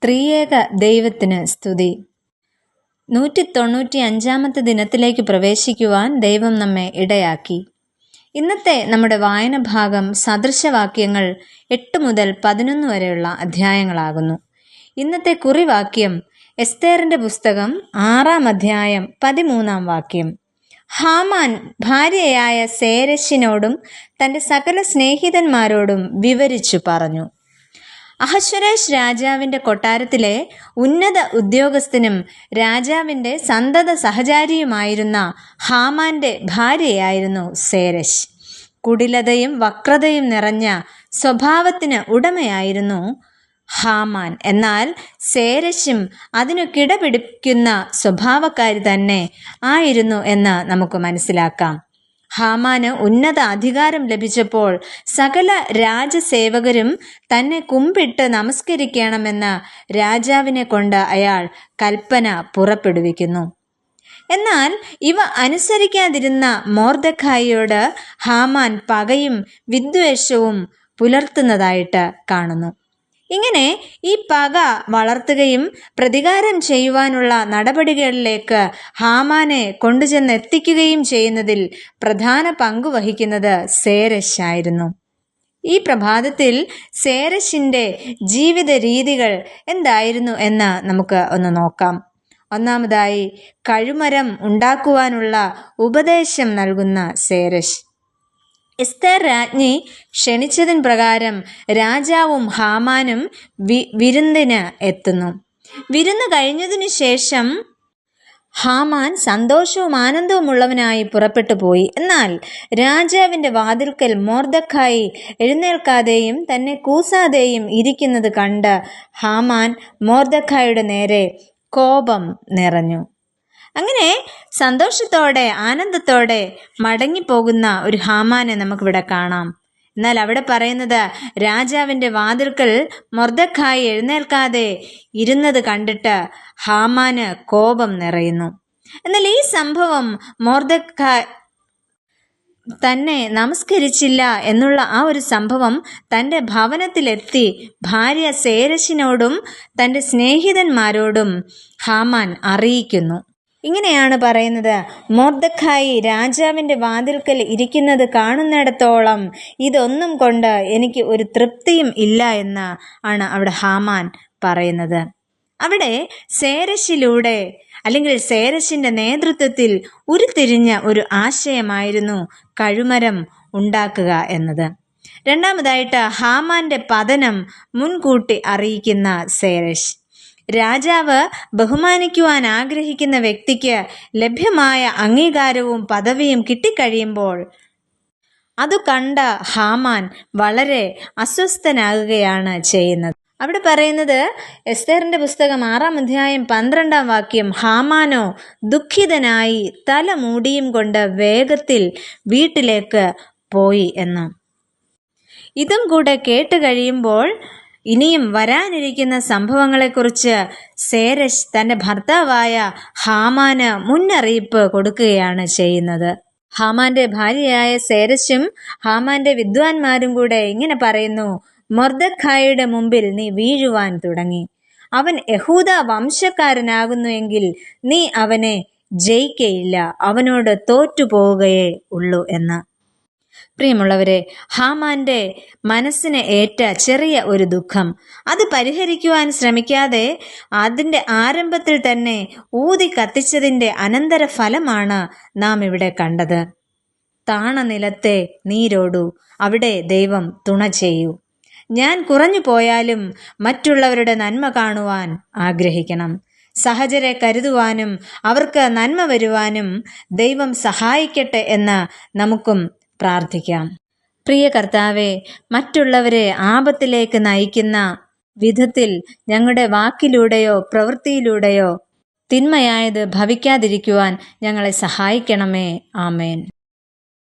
ത്രിയേക ദൈവത്തിന് സ്തുതി. 195 ദിനത്തിലേക്ക് പ്രവേശിക്കുവാൻ ദൈവം നമ്മെ ഇടയാക്കി. ഇന്നത്തെ നമ്മുടെ വായന ഭാഗം സദൃശവാക്യങ്ങൾ 8 മുതൽ 11 വരെയുള്ള അധ്യായങ്ങളാകുന്നു. ഇന്നത്തെ കുറിവാക്യം എസ്തേറിന്റെ പുസ്തകം 6-ാം അധ്യായം 13-ാം വാക്യം. ഹാമാൻ ഭാര്യയായ സേരെശിനോടും തൻ്റെ സകല സ്നേഹിതന്മാരോടും വിവരിച്ചു പറഞ്ഞു. അഹശ്വേരോശ് രാജാവിൻ്റെ കൊട്ടാരത്തിലെ ഉന്നത ഉദ്യോഗസ്ഥനും രാജാവിൻ്റെ സന്തത സഹചാരിയുമായിരുന്ന ഹാമാൻ്റെ ഭാര്യയായിരുന്നു സേരെശ്. കുടിലതയും വക്രതയും നിറഞ്ഞ സ്വഭാവത്തിന് ഉടമയായിരുന്നു ഹാമാൻ. എന്നാൽ സേരെശും അതിനു കിടപിടിക്കുന്ന സ്വഭാവക്കാരി തന്നെ ആയിരുന്നു എന്ന് നമുക്ക് മനസ്സിലാക്കാം. ഹാമാന് ഉന്നത അധികാരം ലഭിച്ചപ്പോൾ സകല രാജസേവകരും തന്നെ കുമ്പിട്ട് നമസ്കരിക്കണമെന്ന് രാജാവിനെ കൊണ്ട് അയാൾ കൽപ്പന പുറപ്പെടുവിക്കുന്നു. എന്നാൽ ഇവ അനുസരിക്കാതിരുന്ന മൊർദെഖായിയോട് ഹാമാൻ പകയും വിദ്വേഷവും പുലർത്തുന്നതായിട്ട് കാണുന്നു. ഇങ്ങനെ ഈ പക വളർത്തുകയും പ്രതികാരം ചെയ്യുവാനുള്ള നടപടികളിലേക്ക് ഹാമാനെ കൊണ്ടുചെന്നെത്തിക്കുകയും ചെയ്യുന്നതിൽ പ്രധാന പങ്കു വഹിക്കുന്നത് സേരെശ് ആയിരുന്നു. ഈ പ്രഭാതത്തിൽ സേരെശിൻ്റെ ജീവിത രീതികൾ എന്തായിരുന്നു എന്ന് നമുക്ക് ഒന്ന് നോക്കാം. ഒന്നാമതായി, കഴുമരം ഉണ്ടാക്കുവാനുള്ള ഉപദേശം നൽകുന്ന സേരെശ്. എസ്തേർ രാജ്ഞി ക്ഷണിച്ചതിൻ പ്രകാരം രാജാവും ഹാമാനും വിരുന്നിന് എത്തുന്നു. വിരുന്ന് കഴിഞ്ഞതിനു ശേഷം ഹാമാൻ സന്തോഷവും ആനന്ദവും ഉള്ളവനായി പുറപ്പെട്ടു പോയി. എന്നാൽ രാജാവിൻ്റെ വാതിൽക്കൽ മൊർദെഖായി എഴുന്നേൽക്കാതെയും തന്നെ കൂസാതെയും ഇരിക്കുന്നത് കണ്ട് ഹാമാൻ മൊർദെഖായിയുടെ നേരെ കോപം നിറഞ്ഞു. അങ്ങനെ സന്തോഷത്തോടെ ആനന്ദത്തോടെ മടങ്ങിപ്പോകുന്ന ഒരു ഹാമാനെ നമുക്കിവിടെ കാണാം. എന്നാൽ അവിടെ പറയുന്നത്, രാജാവിൻ്റെ വാതിൽക്കൽ മൊർദെഖായി എഴുന്നേൽക്കാതെ ഇരുന്നത് കണ്ടിട്ട് ഹാമാന് കോപം നിറയുന്നു. എന്നാൽ ഈ സംഭവം മൊർദെഖായി തന്നെ നമസ്കരിച്ചില്ല എന്നുള്ള ആ ഒരു സംഭവം തൻ്റെ ഭവനത്തിലെത്തി ഭാര്യ സേരെശിനോടും തൻ്റെ സ്നേഹിതന്മാരോടും ഹാമാൻ അറിയിക്കുന്നു. ഇങ്ങനെയാണ് പറയുന്നത്, മൊർദെഖായി രാജാവിൻ്റെ വാതിൽക്കൽ ഇരിക്കുന്നത് കാണുന്നിടത്തോളം ഇതൊന്നും കൊണ്ട് എനിക്ക് ഒരു തൃപ്തിയും ഇല്ല എന്ന് ആണ് അവിടെ ഹാമാൻ പറയുന്നത്. അവിടെ സേരെശിലൂടെ അല്ലെങ്കിൽ സേരെശിൻ്റെ നേതൃത്വത്തിൽ ഉരുത്തിരിഞ്ഞ ഒരു ആശയമായിരുന്നു കഴുമരം ഉണ്ടാക്കുക എന്നത്. രണ്ടാമതായിട്ട്, ഹാമാൻ്റെ പതനം മുൻകൂട്ടി അറിയിക്കുന്ന സേരെശ്. രാജാവ് ബഹുമാനിക്കുവാൻ ആഗ്രഹിക്കുന്ന വ്യക്തിക്ക് ലഭ്യമായ അംഗീകാരവും പദവിയും കിട്ടിക്കഴിയുമ്പോൾ അതു കണ്ട ഹാമാൻ വളരെ അസ്വസ്ഥനാകുകയാണ് ചെയ്യുന്നത്. അവിടെ പറയുന്നത്, എസ്തേറിന്റെ പുസ്തകം 6-ാം അധ്യായം 12-ാം വാക്യം, ഹാമാനോ ദുഃഖിതനായി തല മൂടിയും കൊണ്ട് വേഗത്തിൽ വീട്ടിലേക്ക് പോയി എന്ന്. ഇതും കൂടെ കേട്ട് കഴിയുമ്പോൾ ഇനിയും വരാനിരിക്കുന്ന സംഭവങ്ങളെക്കുറിച്ച് സേരെശ് തൻ്റെ ഭർത്താവായ ഹാമാന് മുന്നറിയിപ്പ് കൊടുക്കുകയാണ് ചെയ്യുന്നത്. ഹാമാന്റെ ഭാര്യയായ സേരെശും ഹാമാന്റെ വിദ്വാൻമാരും കൂടെ ഇങ്ങനെ പറയുന്നു, മൊർദെഖായിയുടെ മുമ്പിൽ നീ വീഴുവാൻ തുടങ്ങി. അവൻ യഹൂദ വംശക്കാരനാകുന്നു എങ്കിൽ നീ അവനെ ജയിക്കയില്ല, അവനോട് തോറ്റുപോവുകയേ ഉള്ളൂ എന്ന്. പ്രിയമുള്ളവരെ, ഹാമാന്റെ മനസ്സിനെ ഏറ്റ ചെറിയ ഒരു ദുഃഖം അത് പരിഹരിക്കുവാൻ ശ്രമിക്കാതെ അതിൻ്റെ ആരംഭത്തിൽ തന്നെ ഊതി കത്തിച്ചതിൻ്റെ അനന്തര ഫലമാണ് നാം ഇവിടെ കണ്ടത്. താണ നിലത്തെ നീരോടൂ, അവിടെ ദൈവം തുണ ചെയ്യൂ. ഞാൻ കുറഞ്ഞു പോയാലും മറ്റുള്ളവരുടെ നന്മ കാണുവാൻ ആഗ്രഹിക്കണം. സഹചരെ കരുതുവാനും അവർക്ക് നന്മ വരുവാനും ദൈവം സഹായിക്കട്ടെ എന്ന് നമുക്കും പ്രാർത്ഥിക്കാം. പ്രിയ കർത്താവേ, മറ്റുള്ളവരെ ആപത്തിലേക്ക് നയിക്കുന്ന വിധത്തിൽ ഞങ്ങളുടെ വാക്കിലൂടെയോ പ്രവൃത്തിയിലൂടെയോ തിന്മയായത് ഭവിക്കാതിരിക്കുവാൻ ഞങ്ങളെ സഹായിക്കണമേ. ആമേൻ.